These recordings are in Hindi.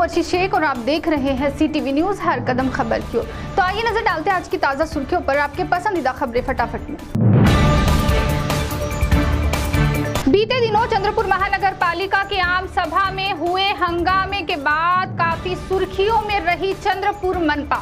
अर्शी शेख और आप देख रहे हैं CTV न्यूज हर कदम खबर की ओर। तो आइए नजर डालते हैं आज की ताजा सुर्खियों पर, आपके पसंदीदा खबरें फटाफट में। बीते दिनों चंद्रपुर महानगर पालिका की आम सभा में हुए हंगामे के बाद काफी सुर्खियों में रही चंद्रपुर मनपा।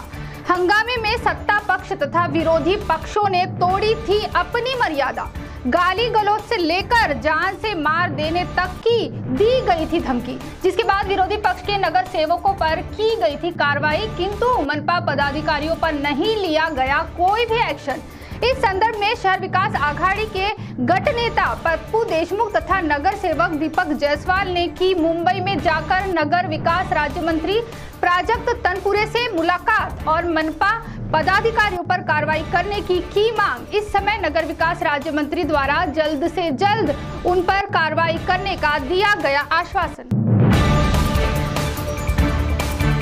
हंगामे में सत्ता पक्ष तथा विरोधी पक्षों ने तोड़ी थी अपनी मर्यादा। गाली गलौज से लेकर जान से मार देने तक की दी गई थी धमकी, जिसके बाद विरोधी पक्ष के नगर सेवकों पर की गई थी कार्रवाई, किंतु मनपा पदाधिकारियों पर नहीं लिया गया कोई भी एक्शन। इस संदर्भ में शहर विकास आघाड़ी के गट नेता पप्पू देशमुख तथा नगर सेवक दीपक जायसवाल ने की मुंबई में जाकर नगर विकास राज्य मंत्री प्राजक्त तनपुरे से मुलाकात और मनपा पदाधिकारियों पर कार्रवाई करने की मांग। इस समय नगर विकास राज्य मंत्री द्वारा जल्द से जल्द उन पर कार्रवाई करने का दिया गया आश्वासन।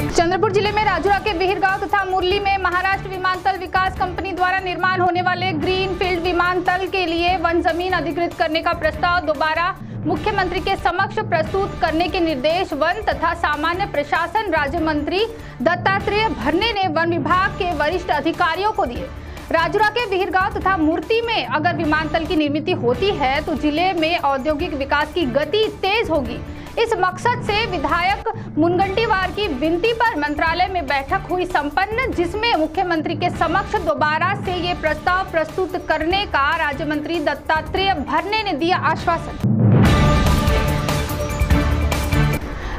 चंद्रपुर जिले में राजुरा के विहिर गांव तथा मुरली में महाराष्ट्र विमानतल विकास कंपनी द्वारा निर्माण होने वाले ग्रीनफील्ड विमानतल के लिए वन जमीन अधिकृत करने का प्रस्ताव दोबारा मुख्यमंत्री के समक्ष प्रस्तुत करने के निर्देश वन तथा सामान्य प्रशासन राज्य मंत्री दत्तात्रेय भरने ने वन विभाग के वरिष्ठ अधिकारियों को दिए। राजुरा के विहिर गांव तथा मूर्ति में अगर विमानतल की निर्मित होती है तो जिले में औद्योगिक विकास की गति तेज होगी। इस मकसद से विधायक मुनगंटीवार की विनती पर मंत्रालय में बैठक हुई संपन्न, जिसमें मुख्यमंत्री के समक्ष दोबारा से ये प्रस्ताव प्रस्तुत करने का राज्य मंत्री दत्तात्रेय भरने ने दिया आश्वासन।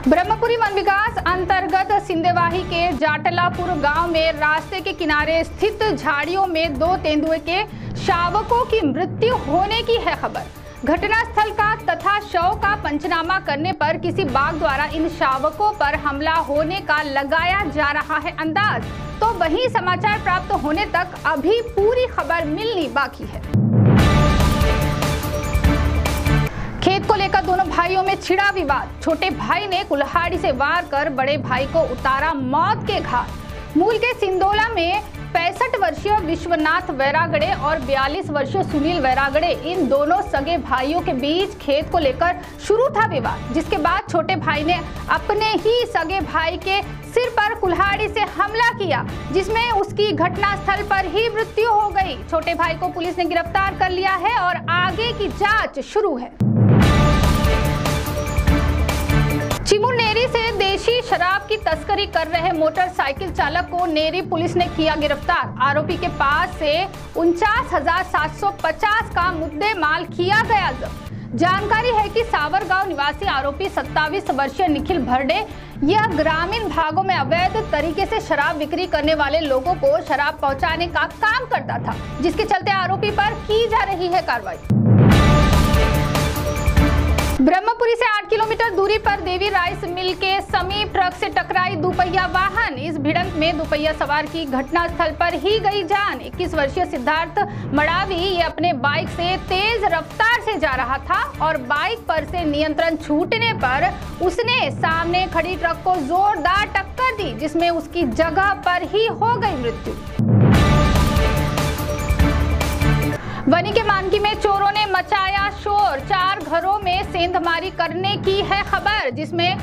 ब्रह्मपुरी वन विकास अंतर्गत सिंदेवाही के जाटलापुर गांव में रास्ते के किनारे स्थित झाड़ियों में 2 तेंदुए के शावकों की मृत्यु होने की है खबर। घटनास्थल का तथा शव का पंचनामा करने पर किसी बाघ द्वारा इन शावकों पर हमला होने का लगाया जा रहा है अंदाज, तो वहीं समाचार प्राप्त होने तक अभी पूरी खबर मिलनी बाकी है। खेत को लेकर दोनों भाइयों में छिड़ा विवाद। छोटे भाई ने कुल्हाड़ी से वार कर बड़े भाई को उतारा मौत के घाट। मूल के सिंदोला में 65 वर्षीय विश्वनाथ वैरागड़े और 42 वर्षीय सुनील वैरागड़े, इन दोनों सगे भाइयों के बीच खेत को लेकर शुरू था विवाद, जिसके बाद छोटे भाई ने अपने ही सगे भाई के सिर पर कुल्हाड़ी से हमला किया, जिसमें उसकी घटनास्थल पर ही मृत्यु हो गई। छोटे भाई को पुलिस ने गिरफ्तार कर लिया है और आगे की जांच शुरू है। चिमूर नेरी से देशी शराब की तस्करी कर रहे मोटरसाइकिल चालक को नेरी पुलिस ने किया गिरफ्तार। आरोपी के पास से 49,750 का मुद्दे माल किया गया जब्त। जानकारी है कि सावरगांव निवासी आरोपी 27 वर्षीय निखिल भरडे यह ग्रामीण भागों में अवैध तरीके से शराब बिक्री करने वाले लोगों को शराब पहुंचाने का काम करता था, जिसके चलते आरोपी पर की जा रही है कार्रवाई। ब्रह्मपुरी से 8 किलोमीटर दूरी पर देवी राइस मिल के समीप ट्रक से टकराई दुपहिया वाहन। इस भिड़ंत में दुपहिया सवार की घटनास्थल पर ही गई जान। 21 वर्षीय सिद्धार्थ मड़ावी ये अपने बाइक से तेज रफ्तार से जा रहा था और बाइक पर से नियंत्रण छूटने पर उसने सामने खड़ी ट्रक को जोरदार टक्कर दी, जिसमें उसकी जगह पर ही हो गई मृत्यु। वनी के मानकी में चोरों ने मचाया शोर। 4 घरों में सेंधमारी करने की है खबर, जिसमें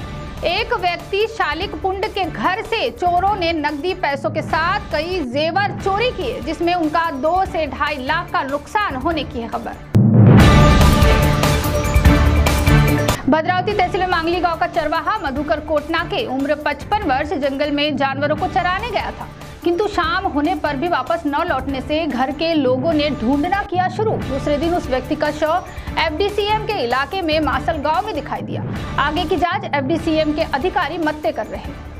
एक व्यक्ति शालिक पुंड के घर से चोरों ने नकदी पैसों के साथ कई जेवर चोरी किए, जिसमें उनका 2 से 2.5 लाख का नुकसान होने की है खबर। भद्रावती तहसील में मांगली गांव का चरवाहा मधुकर कोटनाके उम्र 55 वर्ष जंगल में जानवरों को चराने गया था, किंतु शाम होने पर भी वापस न लौटने से घर के लोगों ने ढूंढना किया शुरू। दूसरे दिन उस व्यक्ति का शव FDCM के इलाके में मासल गांव में दिखाई दिया। आगे की जांच FDCM के अधिकारी मत्ते कर रहे हैं।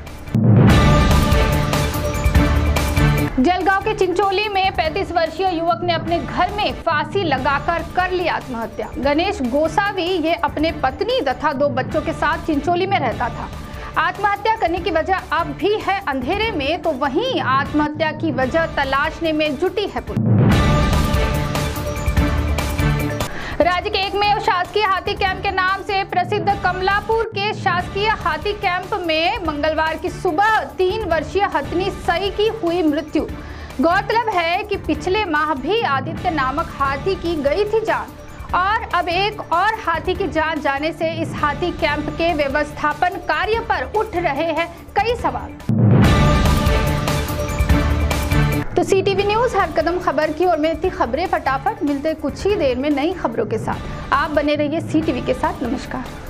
जलगांव के चिंचोली में 35 वर्षीय युवक ने अपने घर में फांसी लगाकर कर ली आत्महत्या। गणेश गोसावी ये अपने पत्नी तथा 2 बच्चों के साथ चिंचोली में रहता था। आत्महत्या करने की वजह अब भी है अंधेरे में, तो वहीं आत्महत्या की वजह तलाशने में जुटी है पुलिस। राज्य के एकमेव शासकीय हाथी कैंप के नाम से प्रसिद्ध कमलापुर के शासकीय हाथी कैंप में मंगलवार की सुबह 3 वर्षीय हथनी सई की हुई मृत्यु। गौरतलब है कि पिछले माह भी आदित्य नामक हाथी की गई थी जान और अब एक और हाथी की जान जाने से इस हाथी कैंप के व्यवस्थापन कार्य पर उठ रहे हैं कई सवाल। तो CTV न्यूज हर कदम खबर की ओर में थी। खबरें फटाफट मिलते कुछ ही देर में नई खबरों के साथ। आप बने रहिए CTV के साथ। नमस्कार।